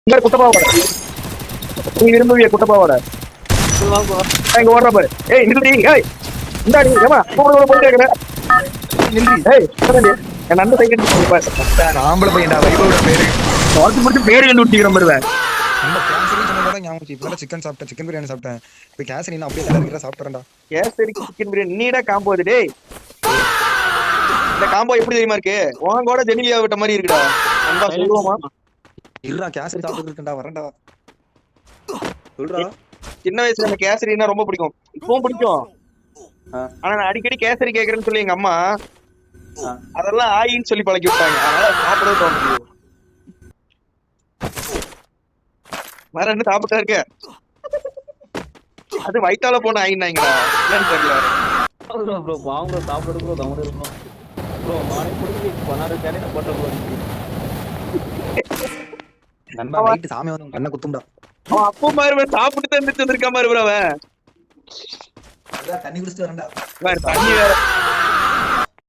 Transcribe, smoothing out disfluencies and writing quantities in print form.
இங்க குட்டப்பாவோட நீ விரும்புவிய குட்டப்பாவோட இங்க ஓடுற பாரு. ஏய் நில்லுடி. ஏய் இந்தாடி ஏமா போயிட்டே இருக்கற. ஏய் என் நண்பன் சைக்கிள் ஆம்பளை பையன்டா வைபவோட பேரு. பாத்து மட்டும் பேரு கண்டுபிடிக்கிற மாதிரி தான். நம்ம கேசரி சொன்னதோட ஞாபகம் இப்ப சிக்கன் சாப்பிட்டேன், சிக்கன் பிரியாணி சாப்பிட்டேன். இப்ப கேசரி நான் அப்படியே கலர் சாப்பிட்றேன்டா. கேசரி சிக்கன் பிரியாணி நீடா காம்போ அது. டேய் இந்த காம்போ எப்படி தெரியுமா இருக்கு? உன் கூட ஜெனிலியா விட்ட மாதிரி இருக்குடா. நண்பா சொல்லுவோமா? இல்லடா கேசரி சாப்பிட்டு இருக்கேன்டா, வரேன்டா. சொல்றா. சின்ன வயசுல எனக்கு கேசரினா ரொம்ப பிடிக்கும், இப்பவும் பிடிக்கும். ஆனா நான் அடிக்கடி கேசரி கேக்குறேன்னு சொல்லி எங்க அம்மா அதெல்லாம் ஆயின்னு சொல்லி பழக்கி விட்டாங்க. அதனால சாப்பிடவே தோணுது. வேற என்ன சாப்பிட்டா இருக்க? அது வயித்தால போன ஆயின்னாங்கடா. என்னன்னு தெரியல. ப்ரோ வாங்க சாப்பிடுறது ப்ரோ கவனம் இருக்கும் ப்ரோ. மார்னிங் குடிச்சு 16 சேனல் போட்ட ப்ரோ. நண்பா நைட் சாமி வந்து கண்ணை குத்தும்டா. அவன் அப்போ மாதிரி சாப்பிட்டு தான் இருந்துச்சு வந்திருக்கா மாதிரி அவன். தண்ணி குடிச்சிட்டு வரேன்டா. தண்ணி வேற